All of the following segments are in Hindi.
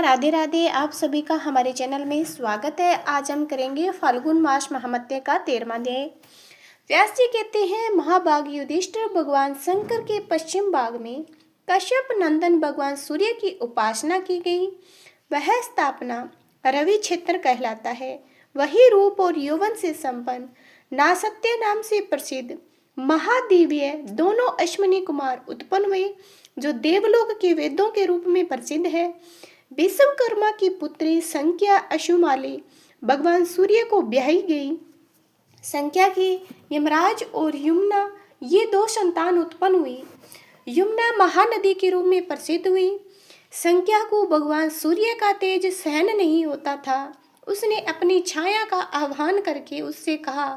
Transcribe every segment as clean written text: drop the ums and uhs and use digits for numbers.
राधे राधे। आप सभी का हमारे चैनल में स्वागत है। आज हम करेंगे फाल्गुन मास महात्म्य का 13वां अध्याय। व्यास जी कहते हैं, महाभाग युधिष्ठिर भगवान शंकर के पश्चिम भाग में कश्यप नंदन भगवान सूर्य की उपासना की गई। वह स्थापना रवि क्षेत्र कहलाता है। वही रूप और यौवन से संपन्न नासत्य नाम से प्रसिद्ध महादिव्य दोनों अश्विनी कुमार उत्पन्न हुए, जो देवलोक के वेदों के रूप में प्रसिद्ध है। विश्वकर्मा की पुत्री संख्या अशुमाली भगवान सूर्य को ब्याही गई। संख्या की यमराज और यमुना ये दो संतान उत्पन्न हुई। यमुना महानदी के रूप में प्रसिद्ध हुई। संख्या को भगवान सूर्य का तेज सहन नहीं होता था। उसने अपनी छाया का आह्वान करके उससे कहा,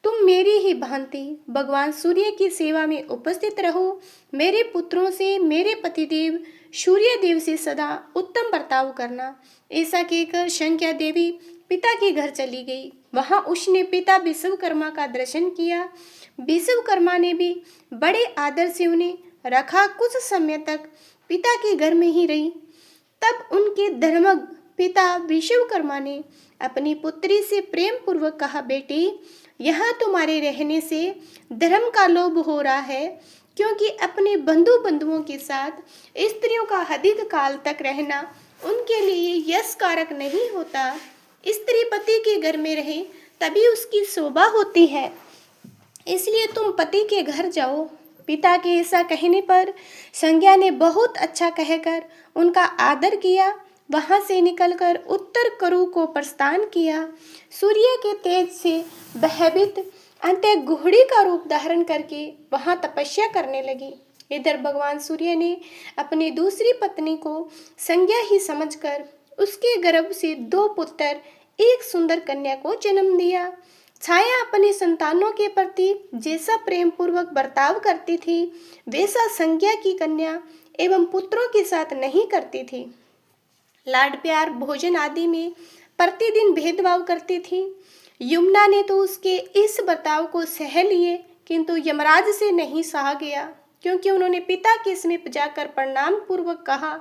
तुम मेरी ही भांति भगवान सूर्य की सेवा में उपस्थित रहो। मेरे पुत्रों से, मेरे पतिदेव सूर्य देव से सदा उत्तम बर्ताव करना। ऐसा कहकर संख्या देवी पिता के घर चली गई। वहां उसने पिता विश्वकर्मा का दर्शन किया। विश्वकर्मा ने भी बड़े आदर से उन्हें रखा। कुछ समय तक पिता के घर में ही रही। तब उनके धर्मज्ञ पिता विश्वकर्मा ने अपनी पुत्री से प्रेम पूर्वक कहा, बेटी, यहाँ तुम्हारे रहने से धर्म का लोभ हो रहा है, क्योंकि अपने बंधुओं के साथ स्त्रियों का अधिक काल तक रहना उनके लिए यश कारक नहीं होता। स्त्री पति के घर में रहे तभी उसकी शोभा होती है, इसलिए तुम पति के घर जाओ। पिता के ऐसा कहने पर संज्ञा ने बहुत अच्छा कहकर उनका आदर किया। वहां से निकलकर उत्तर करु को प्रस्थान किया। सूर्य के तेज से भयभीत अंत घोड़ी का रूप धारण करके वहां तपस्या करने लगी। इधर भगवान सूर्य ने अपनी दूसरी पत्नी को संज्ञा ही समझकर उसके गर्भ से 2 पुत्र, एक सुंदर कन्या को जन्म दिया। छाया अपने संतानों के प्रति जैसा प्रेम पूर्वक बर्ताव करती थी, वैसा संज्ञा की कन्या एवं पुत्रों के साथ नहीं करती थी। लाड प्यार, भोजन आदि में प्रतिदिन भेदभाव करती थी। यमुना ने तो उसके इस बर्ताव को सह लिए, किंतु यमराज से नहीं सहा गया, क्योंकि उन्होंने पिता के समीप जाकर प्रणाम पूर्वक कहा,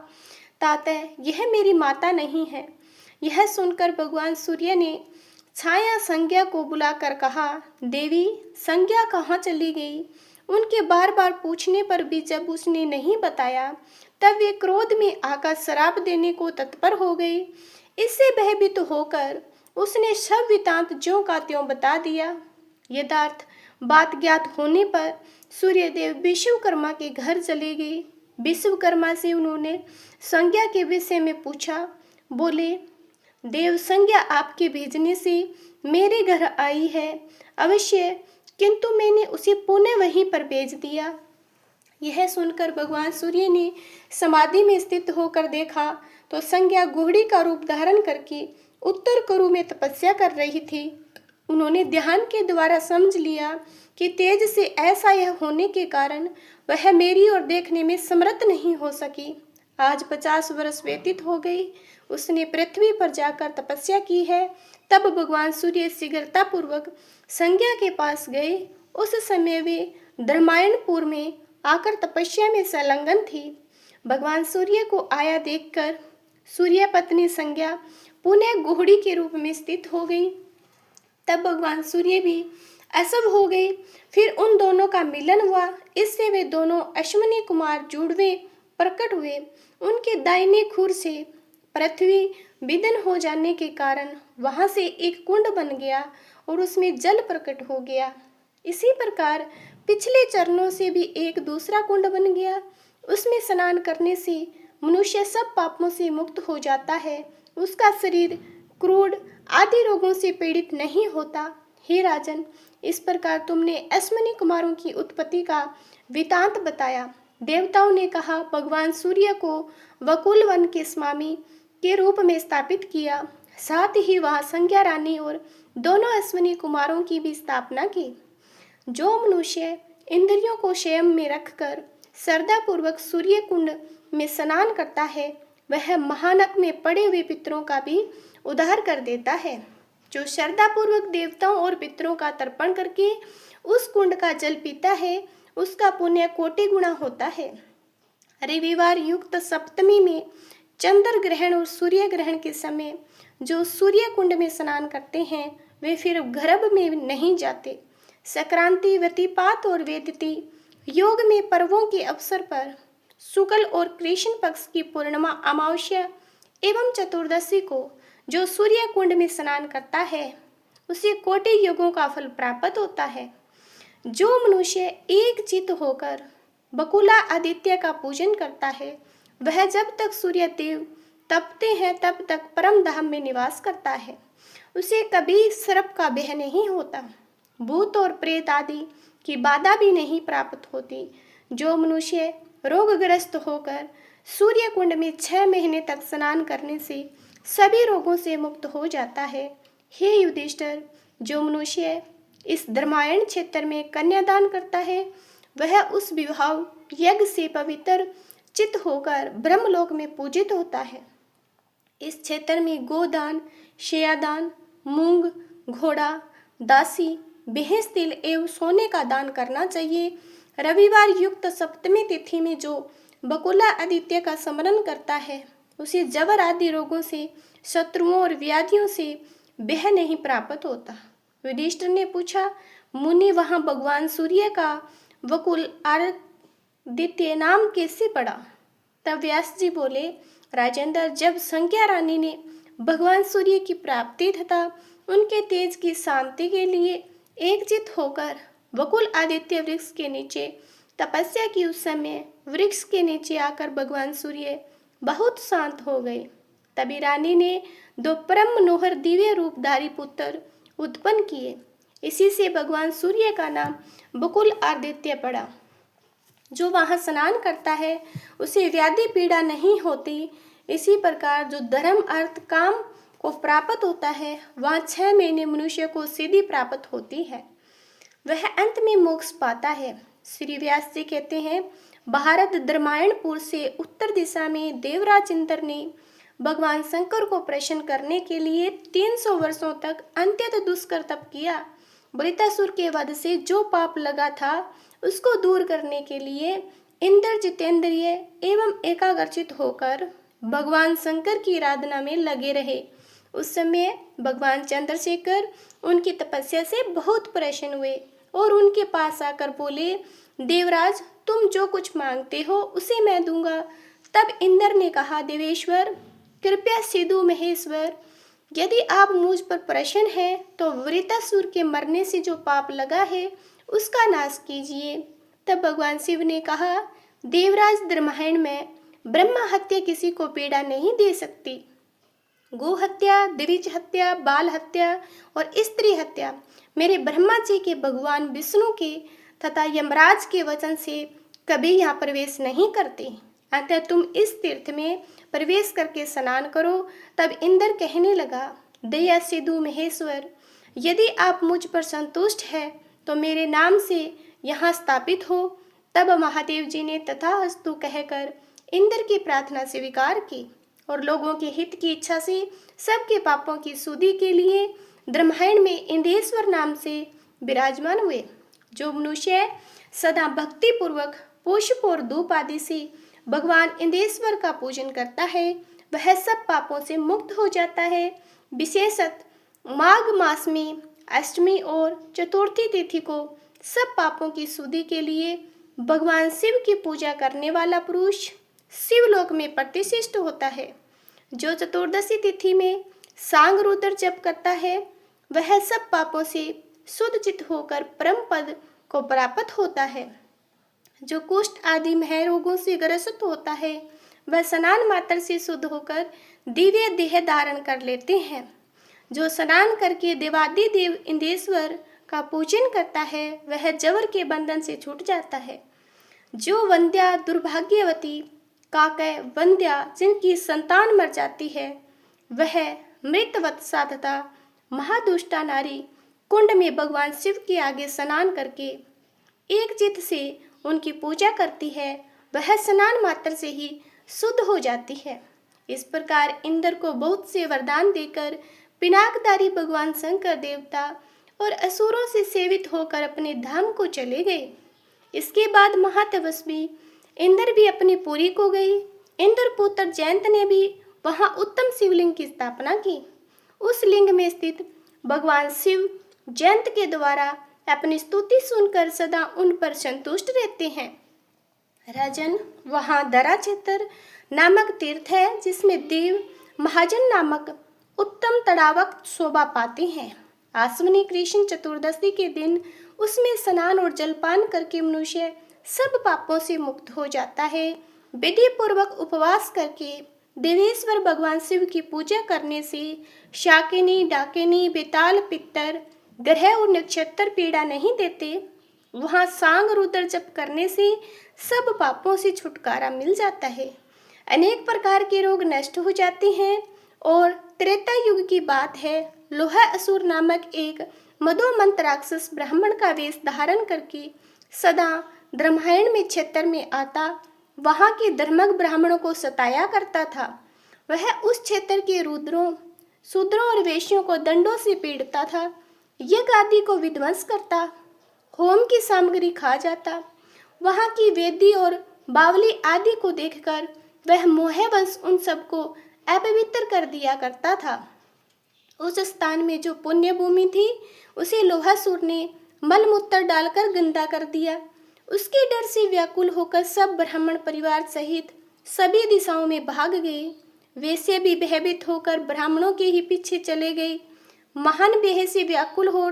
तातः यह मेरी माता नहीं है। यह सुनकर भगवान सूर्य ने छाया संज्ञा को बुलाकर कहा, देवी, संज्ञा कहाँ चली गई? उनके बार बार पूछने पर भी जब उसने नहीं बताया, तब वे क्रोध में आकर श्राप देने को तत्पर हो गई। इससे भयभीत होकर उसने सब वृतांत ज्यों का त्यों बता दिया। यथार्थ बात ज्ञात होने पर सूर्यदेव विश्वकर्मा के घर चले गए। विश्वकर्मा से उन्होंने संज्ञा के विषय में पूछा। बोले, देव, संज्ञा आपके भेजने से मेरे घर आई है अवश्य, किंतु मैंने उसे पुनः वहीं पर भेज दिया। यह सुनकर भगवान सूर्य ने समाधि में स्थित होकर देखा तो संज्ञा घोड़ी का रूप धारण करके उत्तर करु में तपस्या कर रही थी। उन्होंने ध्यान के द्वारा समझ लिया कि तेज से ऐसा यह होने के कारण वह मेरी ओर देखने में समर्थ नहीं हो सकी। आज 50 वर्ष व्यतीत हो गई। उसने पृथ्वी पर जाकर तपस्या की है। तब भगवान सूर्य शीघ्रता पूर्वक संज्ञा के पास गए। उस समय वे धर्मायणपुर में आकर तपस्या में संलग्न थी। भगवान सूर्य को आया देखकर सूर्य पत्नी संज्ञा पुनः घोड़ी के रूप में स्थित हो गई। तब भगवान सूर्य भी असभ हो गए। फिर उन दोनों का मिलन हुआ। इससे वे दोनों अश्विनी कुमार जुड़वे प्रकट हुए। उनके दाहिने खुर से पृथ्वी विदन हो जाने के कारण वहां से एक कुंड बन गया और उसमें जल प्रकट हो गया। इसी प्रकार पिछले चरणों से भी एक दूसरा कुंड बन गया। उसमें स्नान करने से मनुष्य सब पापों से मुक्त हो जाता है। उसका शरीर क्रोध आदि रोगों से पीड़ित नहीं होता। हे राजन, इस प्रकार तुमने अश्विनी कुमारों की उत्पत्ति का वृतांत बताया। देवताओं ने कहा, भगवान सूर्य को वकुल वन के स्वामी के रूप में स्थापित किया। साथ ही वहां संज्ञा रानी और दोनों अश्विनी कुमारों की भी स्थापना की। जो मनुष्य इंद्रियों को संयम में रखकर श्रद्धा पूर्वक सूर्य कुंड में स्नान करता है, वह महानक में पड़े हुए पितरों का भी उद्धार कर देता है। जो श्रद्धा पूर्वक देवताओं और पितरों का तर्पण करके उस कुंड का जल पीता है, उसका पुण्य कोटि गुना होता है। रविवार युक्त सप्तमी में चंद्र ग्रहण और सूर्य ग्रहण के समय जो सूर्य कुंड में स्नान करते हैं वे फिर गर्भ में नहीं जाते। संक्रांति, व्यतिपात और वेदति योग में पर्वों के अवसर पर शुक्ल और कृष्ण पक्ष की पूर्णिमा, अमावस्या एवं चतुर्दशी को जो सूर्य कुंड में स्नान करता है उसे कोटि युगों का फल प्राप्त होता है। जो मनुष्य एक चित्त होकर बकुला आदित्य का पूजन करता है वह जब तक सूर्य देव तपते हैं तब तक परम धाम में निवास करता है। उसे कभी सर्प का भय नहीं होता, भूत और प्रेत आदि की बाधा भी नहीं प्राप्त होती। जो मनुष्य रोगग्रस्त होकर सूर्य कुंड में 6 महीने तक स्नान करने से सभी रोगों से मुक्त हो जाता है। हे युधिष्ठिर, जो मनुष्य इस धर्मायण क्षेत्र में कन्यादान करता है वह उस विवाह यज्ञ से पवित्र चित्त होकर ब्रह्मलोक में पूजित होता है। इस क्षेत्र में गोदान, शयादान, मूंग, घोड़ा, दासी, भैंस, तिल एवं सोने का दान करना चाहिए। रविवार युक्त सप्तमी तिथि में जो बकुला आदित्य का स्मरण करता है उसे जबर आदि रोगों से, शत्रुओं और व्याधियों से भय नहीं प्राप्त होता। युधिष्ठिर ने पूछा, मुनि वहां भगवान सूर्य का बकुल आदित्य नाम कैसे पड़ा? तब व्यास जी बोले, राजेंद्र, जब संज्ञा रानी ने भगवान सूर्य की प्राप्ति तथा उनके तेज की शांति के लिए एकचित होकर बकुल आदित्य वृक्ष के नीचे तपस्या की, उस समय वृक्ष के नीचे आकर भगवान सूर्य बहुत शांत हो गए। तभी रानी ने 2 परम मनोहर दिव्य रूपधारी पुत्र उत्पन्न किए। इसी से भगवान सूर्य का नाम बकुल आदित्य पड़ा। जो वहां स्नान करता है उसे व्याधि पीड़ा नहीं होती। इसी प्रकार जो धर्म अर्थ काम को प्राप्त होता है वहाँ 6 महीने मनुष्य को सिद्धि प्राप्त होती है, वह अंत में मोक्ष पाता है। श्री व्यास जी कहते हैं, भारत धर्मायणपुर से उत्तर दिशा में देवराज इंद्र ने भगवान शंकर को प्रसन्न करने के लिए 300 वर्षों तक अत्यंत दुष्कर तप किया। वृत्रासुर के वध से जो पाप लगा था उसको दूर करने के लिए इंद्र जितेंद्रिय एवं एकाग्रचित होकर भगवान शंकर की आराधना में लगे रहे। उस समय भगवान चंद्रशेखर उनकी तपस्या से बहुत प्रसन्न हुए और उनके पास आकर बोले, देवराज, तुम जो कुछ मांगते हो उसे मैं दूंगा। तब इंद्र ने कहा, देवेश्वर, कृपया सिद्धू महेश्वर, यदि आप मुझ पर प्रसन्न हैं तो वृत्रासुर के मरने से जो पाप लगा है उसका नाश कीजिए। तब भगवान शिव ने कहा, देवराज, धर्मायण में ब्रह्मा हत्या किसी को पीड़ा नहीं दे सकती। गो हत्या, द्विज हत्या, बाल हत्या और स्त्री हत्या मेरे ब्रह्मा जी के भगवान विष्णु के तथा यमराज के वचन से कभी यहाँ प्रवेश नहीं करते। अतः तुम इस तीर्थ में प्रवेश करके स्नान करो। तब इंद्र कहने लगा, दया सिद्धू महेश्वर, यदि आप मुझ पर संतुष्ट है तो मेरे नाम से यहाँ स्थापित हो। तब महादेव जी ने तथास्तु कहकर इंद्र की प्रार्थना स्वीकार की और लोगों के हित की इच्छा से सबके पापों की शुद्धि के लिए धर्मायण में इंद्रेश्वर नाम से विराजमान हुए। जो मनुष्य सदा भक्ति पूर्वक पुष्प और धूप आदि से भगवान इंद्रेश्वर का पूजन करता है वह सब पापों से मुक्त हो जाता है। विशेषतः माघ मास में अष्टमी और चतुर्थी तिथि को सब पापों की शुद्धि के लिए भगवान शिव की पूजा करने वाला पुरुष शिवलोक में प्रतिष्ठित होता है। जो चतुर्दशी तिथि में सांग रुद्र जप करता है वह सब पापों से शुद्ध चित्त होकर परम पद को प्राप्त होता है। जो कुष्ठ आदि मह रोगों से ग्रसित होता है वह स्नान मात्र से शुद्ध होकर दिव्य देह धारण कर लेते हैं। जो स्नान करके देवादि देव इंद्रेश्वर का पूजन करता है वह जबर के बंधन से छूट जाता है। जो वंध्या, दुर्भाग्यवती, काकय, वंध्या जिनकी संतान मर जाती है वह मृतवत्सा तथा महादुष्टा नारी कुंड में भगवान शिव के आगे स्नान करके एक चित्त से उनकी पूजा करती है, वह स्नान मात्र से ही शुद्ध हो जाती है। इस प्रकार इंद्र को बहुत से वरदान देकर पिनाकधारी भगवान शंकर देवता और असुरों से सेवित होकर अपने धाम को चले गए। इसके बाद महातपस्वी इंद्र भी अपनी पुरी को गई इंद्रपुत्र जयंत ने भी वहां उत्तम शिवलिंग की स्थापना की। उस लिंग में स्थित भगवान शिव जयंत के द्वारा अपनी स्तुति सुनकर सदा उन पर संतुष्ट रहते हैं। राजन, वहां दराक्षेत्र नामक तीर्थ है जिसमें देव महाजन नामक उत्तम तड़ावक शोभा पाते हैं। आश्विनी कृष्ण चतुर्दशी के दिन उसमें स्नान और जलपान करके मनुष्य सब पापों से मुक्त हो जाता है। विधि पूर्वक उपवास करके देवेश्वर भगवान शिव की पूजा करने से शाकिनी, डाकिनी, बेताल, पितर, ग्रह और नक्षत्र पीड़ा नहीं देते। वहाँ सांग रुद्र जप करने से सब पापों से छुटकारा मिल जाता है। अनेक प्रकार के रोग नष्ट हो जाते हैं। और त्रेता युग की बात है, लोहा असुर नामक एक मदोमंत राक्षस ब्राह्मण का वेश धारण करके सदा ब्रह्मायण में क्षेत्र में आता वहां के धर्मज्ञ ब्राह्मणों को सताया करता था। वह उस क्षेत्र के रुद्रों, शूद्रों और वेश्यों को दंडों से पीड़ता था, यज्ञ आदि को विध्वंस करता, होम की सामग्री खा जाता। वहां की वेदी और बावली आदि को देखकर वह मोहवश उन सबको अपवित्र कर दिया करता था। उस स्थान में जो पुण्य भूमि थी उसे लोहासुर ने मलमूत्र डालकर गंदा कर दिया। उसके डर से व्याकुल होकर सब ब्राह्मण परिवार सहित सभी दिशाओं में भाग गए। वैसे भी भयभीत होकर ब्राह्मणों के ही पीछे चले गए। महान भय से व्याकुल हो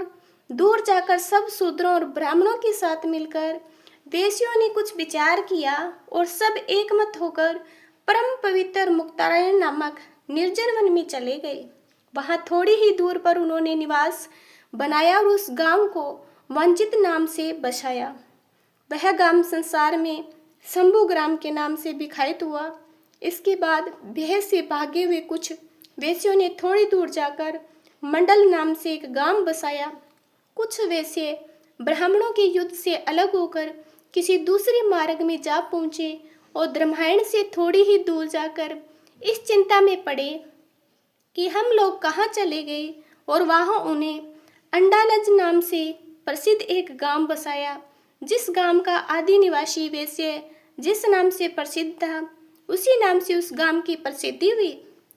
दूर जाकर सब शूद्रों और ब्राह्मणों के साथ मिलकर वेश्यों ने कुछ विचार किया और सब एकमत होकर परम पवित्र मुक्तारायण नामक निर्जन वन में चले गए। वहां थोड़ी ही दूर पर उन्होंने निवास बनाया और उस गांव को वंचित नाम से बसाया। वह गांव संसार में शंभु ग्राम के नाम से विख्यात हुआ। इसके बाद भय से भागे हुए कुछ वेश्यों ने थोड़ी दूर जाकर मंडल नाम से एक गांव बसाया। कुछ वेश्ये ब्राह्मणों के युद्ध से अलग होकर किसी दूसरे मार्ग में जा पहुंचे और ब्रह्मायण से थोड़ी ही दूर जाकर इस चिंता में पड़े कि हम लोग कहाँ चले गए, और वहाँ उन्हें अंडालज नाम से प्रसिद्ध एक गांव बसाया। जिस गांव का आदि निवासी वैश्य जिस नाम से प्रसिद्ध था उसी नाम से उस गांव की प्रसिद्धि हुई।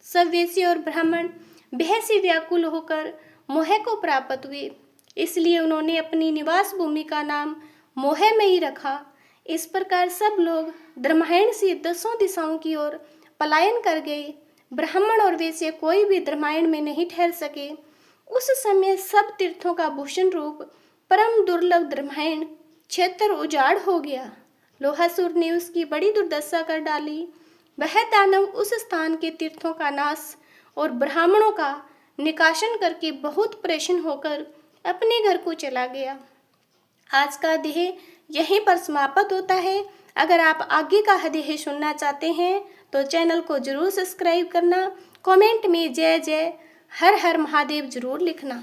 सब वैश्य और ब्राह्मण भय से व्याकुल होकर मोह को प्राप्त हुए, इसलिए उन्होंने अपनी निवास भूमि का नाम मोहमयी रखा। इस प्रकार सब लोग ब्रह्मायण से दसों दिशाओं की ओर पलायन कर गए। ब्राह्मण और वैश्य कोई भी ब्रह्मायण में नहीं ठहर सके। उस समय सब तीर्थों का भूषण रूप परम दुर्लभ ब्रह्मायण क्षेत्र उजाड़ हो गया। लोहासुर ने उसकी बड़ी दुर्दशा कर डाली। वह दानव उस स्थान के तीर्थों का नाश और ब्राह्मणों का निकाशन करके बहुत प्रसन्न होकर अपने घर को चला गया। आज का अध्याय यहीं पर समाप्त होता है। अगर आप आगे का अध्याय सुनना चाहते हैं तो चैनल को जरूर सब्सक्राइब करना। कमेंट में जय जय हर हर महादेव जरूर लिखना।